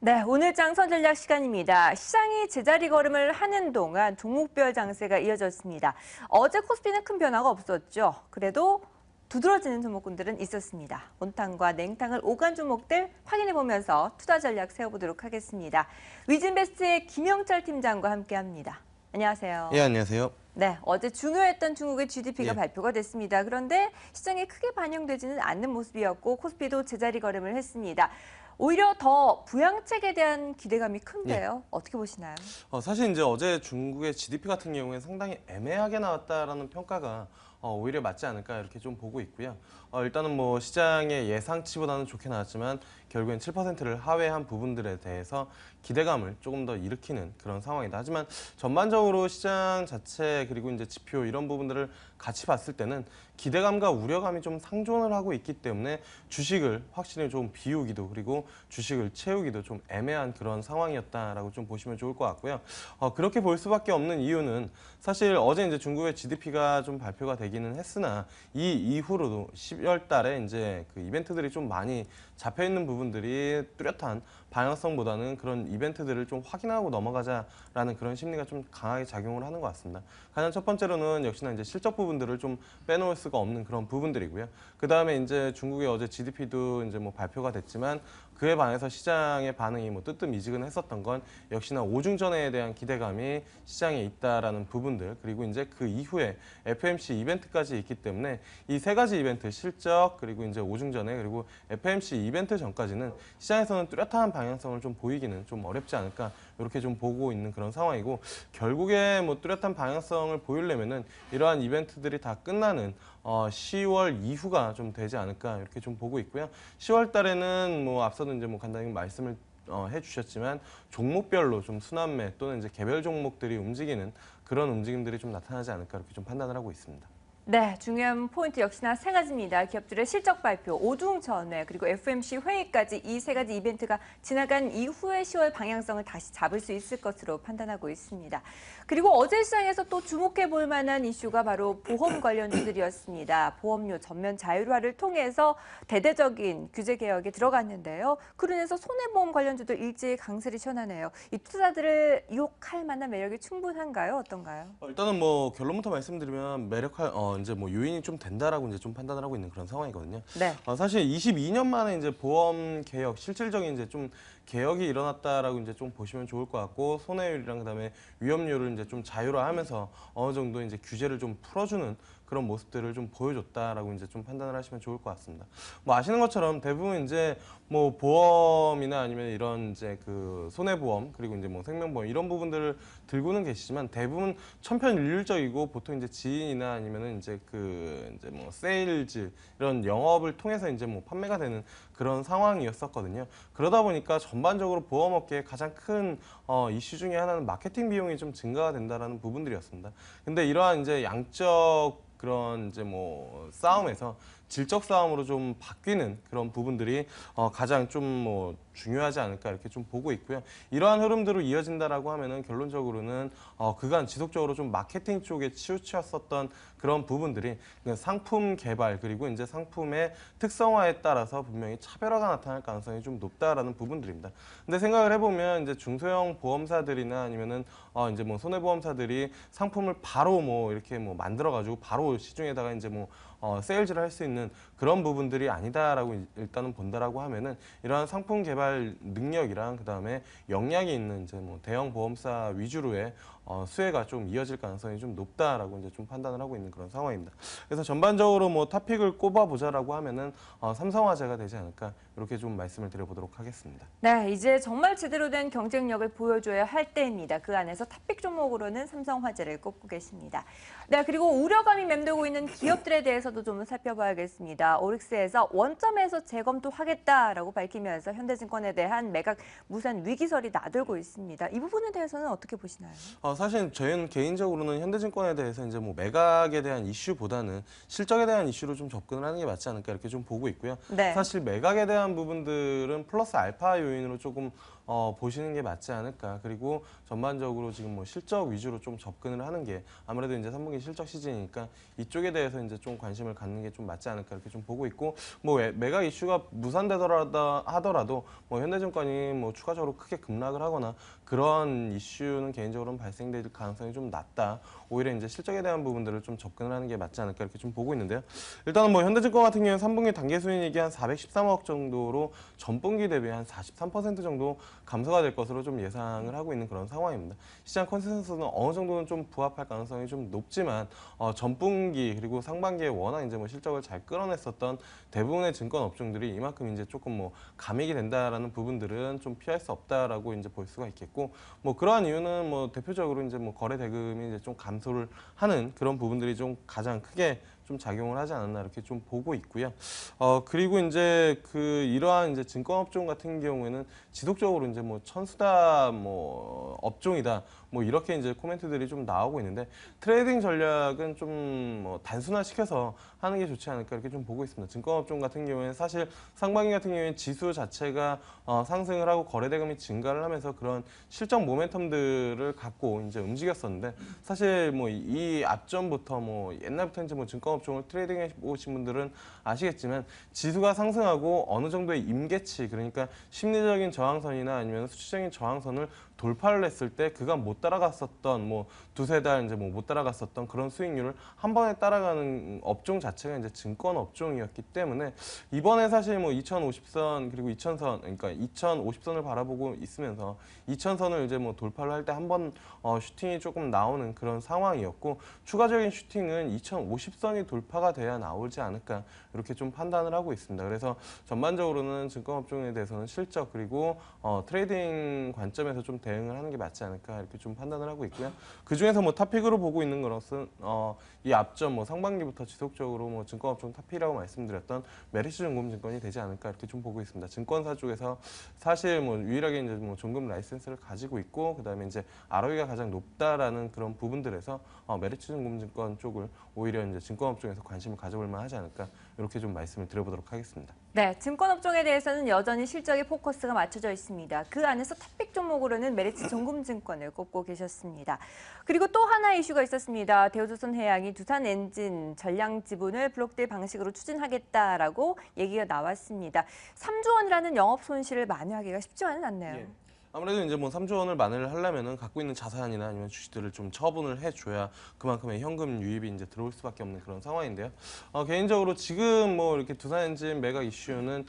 네, 오늘 장선 전략 시간입니다. 시장이 제자리 걸음을 하는 동안 종목별 장세가 이어졌습니다. 어제 코스피는 큰 변화가 없었죠. 그래도 두드러지는 종목군들은 있었습니다. 온탕과 냉탕을 오간 종목들 확인해보면서 투자 전략 세워보도록 하겠습니다. 위진베스트의 김영철 팀장과 함께합니다. 안녕하세요. 예, 안녕하세요. 네, 어제 중요했던 중국의 GDP가 예. 발표가 됐습니다. 그런데 시장에 크게 반영되지는 않는 모습이었고 코스피도 제자리 걸음을 했습니다. 오히려 더 부양책에 대한 기대감이 큰데요. 어떻게 보시나요? 사실 이제 어제 중국의 GDP 같은 경우에 상당히 애매하게 나왔다라는 평가가 오히려 맞지 않을까 이렇게 좀 보고 있고요. 일단은 뭐 시장의 예상치보다는 좋게 나왔지만 결국엔 7%를 하회한 부분들에 대해서 기대감을 조금 더 일으키는 그런 상황이다. 하지만 전반적으로 시장 자체 그리고 이제 지표 이런 부분들을 같이 봤을 때는 기대감과 우려감이 좀 상존을 하고 있기 때문에 주식을 확실히 좀 비우기도 그리고 주식을 채우기도 좀 애매한 그런 상황이었다라고 좀 보시면 좋을 것 같고요. 그렇게 볼 수밖에 없는 이유는 사실 어제 이제 중국의 GDP가 좀 발표가 되기는 했으나 이 이후로도 10월 달에 이제 그 이벤트들이 좀 많이 잡혀 있는 부분들이 뚜렷한 방향성보다는 그런 이벤트들을 좀 확인하고 넘어가자라는 그런 심리가 좀 강하게 작용을 하는 것 같습니다. 가장 첫 번째로는 역시나 이제 실적 부분들을 좀 빼놓을 수가 없는 그런 부분들이고요. 그 다음에 이제 중국의 어제 GDP도 이제 뭐 발표가 됐지만 그에 반해서 시장의 반응이 뭐 뜨뜻미지근했었던 건 역시나 오중전에 대한 기대감이 시장에 있다라는 부분들 그리고 이제 그 이후에 FMC 이벤트까지 있기 때문에 이 세 가지 이벤트 실적 그리고 이제 오중전에 그리고 FMC 이벤트 전까지는 시장에서는 뚜렷한 방향성을 좀 보이기는 좀 어렵지 않을까 이렇게 좀 보고 있는 그런 상황이고 결국에 뭐 뚜렷한 방향성을 보이려면은 이러한 이벤트들이 다 끝나는 10월 이후가 좀 되지 않을까 이렇게 좀 보고 있고요. 10월 달에는 뭐 앞서도 이제 뭐 간단히 말씀을 해주셨지만 종목별로 좀 순환매 또는 이제 개별 종목들이 움직이는 그런 움직임들이 좀 나타나지 않을까 이렇게 좀 판단을 하고 있습니다. 네, 중요한 포인트 역시나 세 가지입니다. 기업들의 실적 발표, 오중전회, 그리고 FMC 회의까지 이 세 가지 이벤트가 지나간 이후에 10월 방향성을 다시 잡을 수 있을 것으로 판단하고 있습니다. 그리고 어제 시장에서 또 주목해 볼 만한 이슈가 바로 보험 관련주들이었습니다. 보험료 전면 자율화를 통해서 대대적인 규제 개혁에 들어갔는데요. 그러면서 손해보험 관련주도 일제히 강세를 시원하네요. 이 투자들을 유혹할 만한 매력이 충분한가요? 어떤가요? 일단은 뭐 결론부터 말씀드리면 매력할 이제 뭐 요인이 좀 된다라고 이제 좀 판단을 하고 있는 그런 상황이거든요. 네. 사실 22년 만에 이제 보험 개혁 실질적인 이제 좀 개혁이 일어났다라고 이제 좀 보시면 좋을 것 같고 손해율이랑 그다음에 위험률을 이제 좀 자율화하면서 어느 정도 이제 규제를 좀 풀어주는 그런 모습들을 좀 보여줬다라고 이제 좀 판단을 하시면 좋을 것 같습니다. 뭐 아시는 것처럼 대부분 이제 뭐 보험이나 아니면 이런 이제 그 손해보험 그리고 이제 뭐 생명보험 이런 부분들을 들고는 계시지만 대부분 천편일률적이고 보통 이제 지인이나 아니면은 이제 그 이제 뭐 세일즈 이런 영업을 통해서 이제 뭐 판매가 되는 그런 상황이었었거든요. 그러다 보니까 전반적으로 보험업계의 가장 큰 이슈 중에 하나는 마케팅 비용이 좀 증가가 된다라는 부분들이었습니다. 근데 이러한 이제 양적 그런 이제 뭐 싸움에서 질적 싸움으로 좀 바뀌는 그런 부분들이 가장 좀 뭐 중요하지 않을까 이렇게 좀 보고 있고요. 이러한 흐름대로 이어진다라고 하면은 결론적으로는 그간 지속적으로 좀 마케팅 쪽에 치우쳤었던 그런 부분들이 상품 개발 그리고 이제 상품의 특성화에 따라서 분명히 차별화가 나타날 가능성이 좀 높다라는 부분들입니다. 근데 생각을 해보면 이제 중소형 보험사들이나 아니면은 이제 뭐 손해보험사들이 상품을 바로 뭐 이렇게 뭐 만들어가지고 바로 시중에다가 이제 뭐 세일즈를 할 수 있는 그런 부분들이 아니다라고 일단은 본다라고 하면은 이러한 상품 개발 능력이랑 그 다음에 역량이 있는 이제 뭐 대형 보험사 위주로의 수혜가 좀 이어질 가능성이 좀 높다라고 이제 좀 판단을 하고 있는 그런 상황입니다. 그래서 전반적으로 뭐 토픽을 꼽아보자라고 하면은 삼성화재가 되지 않을까 이렇게 좀 말씀을 드려보도록 하겠습니다. 네, 이제 정말 제대로 된 경쟁력을 보여줘야 할 때입니다. 그 안에서 탑픽 종목으로는 삼성화재를 꼽고 계십니다. 네, 그리고 우려감이 맴돌고 있는 기업들에 대해서도 좀 살펴봐야겠습니다. 오릭스에서 원점에서 재검토하겠다라고 밝히면서 현대증권에 대한 매각 무산 위기설이 나돌고 있습니다. 이 부분에 대해서는 어떻게 보시나요? 사실 저희는 개인적으로는 현대증권에 대해서 이제 뭐 매각에 대한 이슈보다는 실적에 대한 이슈로 좀 접근을 하는 게 맞지 않을까 이렇게 좀 보고 있고요. 네. 사실 매각에 대한 부분들은 플러스 알파 요인으로 조금 보시는 게 맞지 않을까. 그리고 전반적으로 지금 뭐 실적 위주로 좀 접근을 하는 게 아무래도 이제 3분기 실적 시즌이니까 이쪽에 대해서 이제 좀 관심을 갖는 게 좀 맞지 않을까 이렇게 좀 보고 있고 뭐 매각 이슈가 무산되더라도 하더라도 뭐 현대증권이 뭐 추가적으로 크게 급락을 하거나 그런 이슈는 개인적으로는 발생될 가능성이 좀 낮다. 오히려 이제 실적에 대한 부분들을 좀 접근을 하는 게 맞지 않을까 이렇게 좀 보고 있는데요. 일단은 뭐 현대증권 같은 경우는 3분기 단기순이익이 한 413억 정도로 전분기 대비 한 43% 정도 감소가 될 것으로 좀 예상을 하고 있는 그런 상황입니다. 시장 컨센서스는 어느 정도는 좀 부합할 가능성이 좀 높지만 전분기 그리고 상반기에 워낙 이제 뭐 실적을 잘 끌어냈었던 대부분의 증권 업종들이 이만큼 이제 조금 뭐 감익이 된다라는 부분들은 좀 피할 수 없다라고 이제 볼 수가 있겠고 뭐 그러한 이유는 뭐 대표적으로 이제 뭐 거래 대금이 이제 좀 감소를 하는 그런 부분들이 좀 가장 크게 좀 작용을 하지 않았나 이렇게 좀 보고 있고요. 그리고 이제 이러한 이제 증권업종 같은 경우에는 지속적으로 이제 뭐 천수다 뭐 업종이다 뭐 이렇게 이제 코멘트들이 좀 나오고 있는데 트레이딩 전략은 좀 뭐 단순화시켜서 하는 게 좋지 않을까 이렇게 좀 보고 있습니다. 증권업종 같은 경우에는 사실 상반기 같은 경우에는 지수 자체가 상승을 하고 거래대금이 증가를 하면서 그런 실적 모멘텀들을 갖고 이제 움직였었는데 사실 뭐 이 앞전부터 뭐 옛날부터 이제 뭐 증권업종을 트레이딩해 보신 분들은 아시겠지만 지수가 상승하고 어느 정도의 임계치 그러니까 심리적인 저항선이나 아니면 수치적인 저항선을 돌파를 했을 때 그간 못 따라갔었던 뭐 두세 달 이제 뭐 못 따라갔었던 그런 수익률을 한 번에 따라가는 업종 자체가 이제 증권 업종이었기 때문에 이번에 사실 뭐 2050선 그리고 2000선 그러니까 2050선을 바라보고 있으면서 2000선을 이제 뭐 돌파를 할 때 한 번 슈팅이 조금 나오는 그런 상황이었고 추가적인 슈팅은 2050선이 돌파가 돼야 나오지 않을까 이렇게 좀 판단을 하고 있습니다. 그래서 전반적으로는 증권업종에 대해서는 실적 그리고 트레이딩 관점에서 좀 대응을 하는 게 맞지 않을까 이렇게 좀 판단을 하고 있고요. 그 중에서 뭐 탑픽으로 보고 있는 것은 이 앞전 뭐 상반기부터 지속적으로 뭐 증권업종 탑픽이라고 말씀드렸던 메리츠증권증권이 되지 않을까 이렇게 좀 보고 있습니다. 증권사 쪽에서 사실 뭐 유일하게 이제 뭐 종금 라이센스를 가지고 있고 그다음에 이제 ROE가 가장 높다라는 그런 부분들에서 메리츠증권증권 쪽을 오히려 이제 증권업종에서 관심을 가져볼 만하지 않을까 이렇게 좀 말씀을 드려보도록 하겠습니다. 네, 증권업종에 대해서는 여전히 실적에 포커스가 맞춰져 있습니다. 그 안에서 탑픽 종목으로는 메리츠 종금증권을 꼽고 계셨습니다. 그리고 또 하나의 이슈가 있었습니다. 대우조선해양이 두산엔진 전량지분을 블록딜 방식으로 추진하겠다라고 얘기가 나왔습니다. 3조 원이라는 영업 손실을 만회하기가 쉽지만은 않네요. 예. 아무래도 이제 뭐 3조 원을 만회를 하려면은 갖고 있는 자산이나 아니면 주식들을 좀 처분을 해줘야 그만큼의 현금 유입이 이제 들어올 수밖에 없는 그런 상황인데요. 개인적으로 지금 뭐 이렇게 두산엔진 매각 이슈는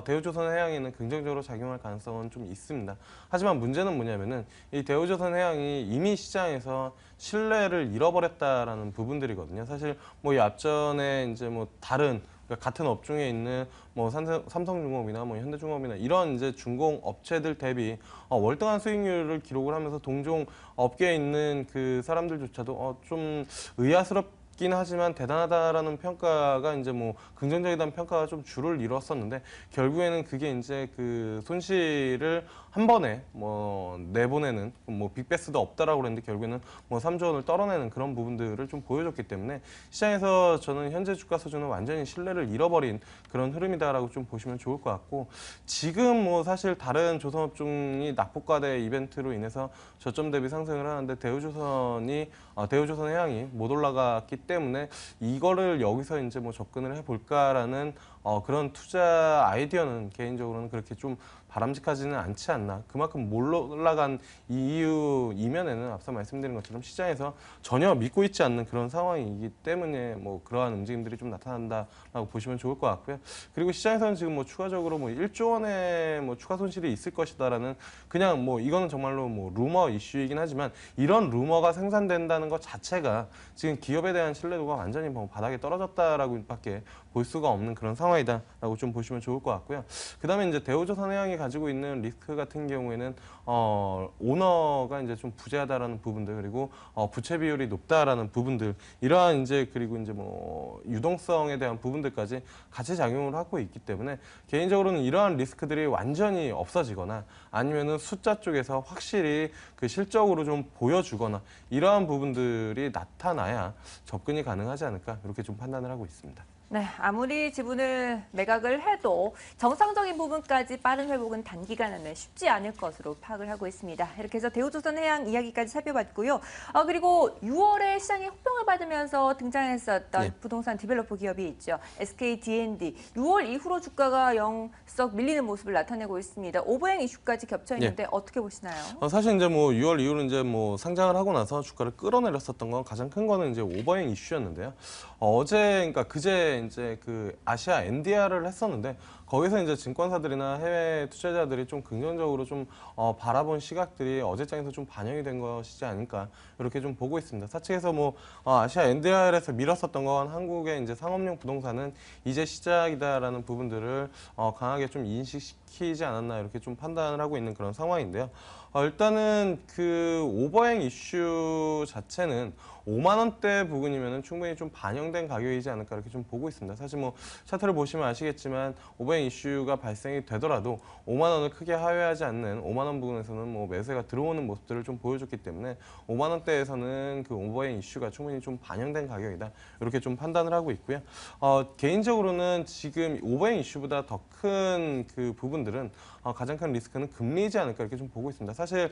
대우조선해양에는 긍정적으로 작용할 가능성은 좀 있습니다. 하지만 문제는 뭐냐면은 이 대우조선해양이 이미 시장에서 신뢰를 잃어버렸다라는 부분들이거든요. 사실 뭐 이 앞전에 이제 뭐 다른 그러니까 같은 업종에 있는 뭐 삼성중공업이나 뭐 현대중공업이나 이런 이제 중공 업체들 대비 월등한 수익률을 기록을 하면서 동종 업계에 있는 그 사람들조차도 좀 의아스럽긴 하지만 대단하다라는 평가가 이제 뭐 긍정적이다는 평가가 좀 줄을 이뤘었는데 결국에는 그게 이제 그 손실을 한 번에 뭐 내보내는 뭐 빅베스도 없다라고 그랬는데 결국에는 뭐 3조 원을 떨어내는 그런 부분들을 좀 보여줬기 때문에 시장에서 저는 현재 주가 수준은 완전히 신뢰를 잃어버린 그런 흐름이다라고 좀 보시면 좋을 것 같고 지금 뭐 사실 다른 조선업종이 낙폭과대 이벤트로 인해서 저점 대비 상승을 하는데 대우조선해양이 못 올라갔기 때문에 이거를 여기서 이제 뭐 접근을 해볼까라는 그런 투자 아이디어는 개인적으로는 그렇게 좀 바람직하지는 않지 않나. 그만큼 못 올라간 이유 이면에는 앞서 말씀드린 것처럼 시장에서 전혀 믿고 있지 않는 그런 상황이기 때문에 뭐 그러한 움직임들이 좀 나타난다라고 보시면 좋을 것 같고요. 그리고 시장에서는 지금 뭐 추가적으로 뭐 1조 원의 뭐 추가 손실이 있을 것이다라는 그냥 뭐 이거는 정말로 뭐 루머 이슈이긴 하지만 이런 루머가 생산된다는 것 자체가 지금 기업에 대한 신뢰도가 완전히 뭐 바닥에 떨어졌다라고밖에 볼 수가 없는 그런 상황이다라고 좀 보시면 좋을 것 같고요. 그다음에 이제 대우조선해양이 가지고 있는 리스크 같은 경우에는 오너가 이제 좀 부재하다라는 부분들 그리고 부채 비율이 높다라는 부분들 이러한 이제 그리고 이제 뭐 유동성에 대한 부분들까지 같이 작용을 하고 있기 때문에 개인적으로는 이러한 리스크들이 완전히 없어지거나 아니면은 숫자 쪽에서 확실히 그 실적으로 좀 보여주거나 이러한 부분들이 나타나야 접근이 가능하지 않을까 이렇게 좀 판단을 하고 있습니다. 네, 아무리 지분을 매각을 해도 정상적인 부분까지 빠른 회복은 단기간 안에 쉽지 않을 것으로 파악을 하고 있습니다. 이렇게 해서 대우조선해양 이야기까지 살펴봤고요. 그리고 6월에 시장에 호평을 받으면서 등장했었던 예. 부동산 디벨로퍼 기업이 있죠. SK D&D. 6월 이후로 주가가 영썩 밀리는 모습을 나타내고 있습니다. 오버행 이슈까지 겹쳐 있는데 어떻게 보시나요? 사실 이제 뭐 6월 이후로 이제 뭐 상장을 하고 나서 주가를 끌어내렸었던 건 가장 큰 거는 이제 오버행 이슈였는데요. 어제 그러니까 그제 이제 그 아시아 NDR을 했었는데 거기서 이제 증권사들이나 해외 투자자들이 좀 긍정적으로 좀 바라본 시각들이 어제장에서 좀 반영이 된 것이지 않을까 이렇게 좀 보고 있습니다. 사측에서 뭐 아시아 NDR에서 밀었었던 건 한국의 이제 상업용 부동산은 이제 시작이다라는 부분들을 강하게 좀 인식시키지 않았나 이렇게 좀 판단을 하고 있는 그런 상황인데요. 일단은 그 오버행 이슈 자체는 5만 원대 부근이면 충분히 좀 반영된 가격이지 않을까 이렇게 좀 보고 있습니다. 사실 뭐 차트를 보시면 아시겠지만 오버행 이슈가 발생이 되더라도 5만 원을 크게 하회하지 않는 5만 원 부근에서는 뭐 매수가 들어오는 모습들을 좀 보여줬기 때문에 5만 원대에서는 그 오버행 이슈가 충분히 좀 반영된 가격이다 이렇게 좀 판단을 하고 있고요. 개인적으로는 지금 오버행 이슈보다 더 큰 그 부분들은 가장 큰 리스크는 금리이지 않을까 이렇게 좀 보고 있습니다. 사실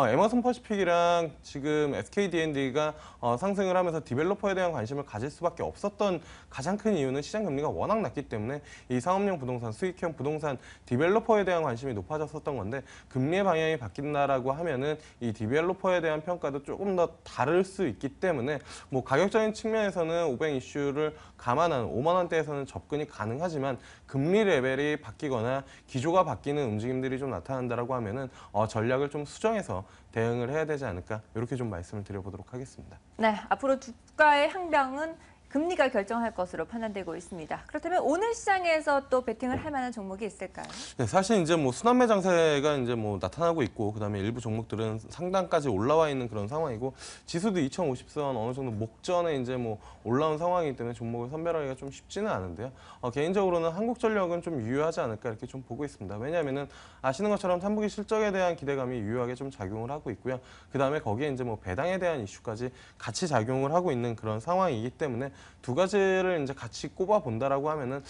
에머슨 퍼시픽이랑 지금 SK D&D가 상승을 하면서 디벨로퍼에 대한 관심을 가질 수밖에 없었던 가장 큰 이유는 시장 금리가 워낙 낮기 때문에 이 상업용 부동산, 수익형 부동산 디벨로퍼에 대한 관심이 높아졌었던 건데 금리의 방향이 바뀐다라고 하면은 이 디벨로퍼에 대한 평가도 조금 더 다를 수 있기 때문에 뭐 가격적인 측면에서는 오뱅 이슈를 감안한 5만 원대에서는 접근이 가능하지만 금리 레벨이 바뀌거나 기조가 바뀌는 움직임들이 좀 나타난다라고 하면은 전략을 좀 수정해서 대응을 해야 되지 않을까 이렇게 좀 말씀을 드려보도록 하겠습니다. 네, 앞으로 주가의 향방은 금리가 결정할 것으로 판단되고 있습니다. 그렇다면 오늘 시장에서 또 베팅을 할 만한 종목이 있을까요? 네, 사실 이제 뭐 순환매 장세가 이제 뭐 나타나고 있고 그다음에 일부 종목들은 상단까지 올라와 있는 그런 상황이고 지수도 2050선 어느 정도 목전에 이제 뭐 올라온 상황이기 때문에 종목을 선별하기가 좀 쉽지는 않은데요. 개인적으로는 한국전력은 좀 유효하지 않을까 이렇게 좀 보고 있습니다. 왜냐하면은 아시는 것처럼 3분기 실적에 대한 기대감이 유효하게 좀 작용을 하고 있고요. 그다음에 거기에 이제 뭐 배당에 대한 이슈까지 같이 작용을 하고 있는 그런 상황이기 때문에 두 가지를 이제 같이 꼽아 본다라고 하면은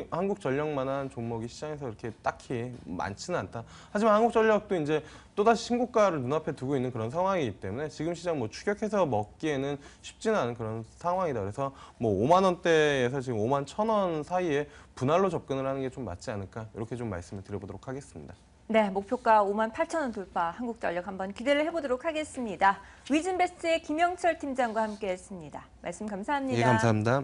한국전력만한 종목이 시장에서 이렇게 딱히 많지는 않다. 하지만 한국전력도 이제 또다시 신고가를 눈앞에 두고 있는 그런 상황이기 때문에 지금 시장 뭐 추격해서 먹기에는 쉽지는 않은 그런 상황이다. 그래서 뭐 5만 원대에서 지금 5만 1,000원 사이에 분할로 접근을 하는 게 좀 맞지 않을까 이렇게 좀 말씀을 드려보도록 하겠습니다. 네, 목표가 5만 8천 원 돌파 한국전력 한번 기대를 해보도록 하겠습니다. 위즌베스트의 김영철 팀장과 함께했습니다. 말씀 감사합니다. 예, 감사합니다.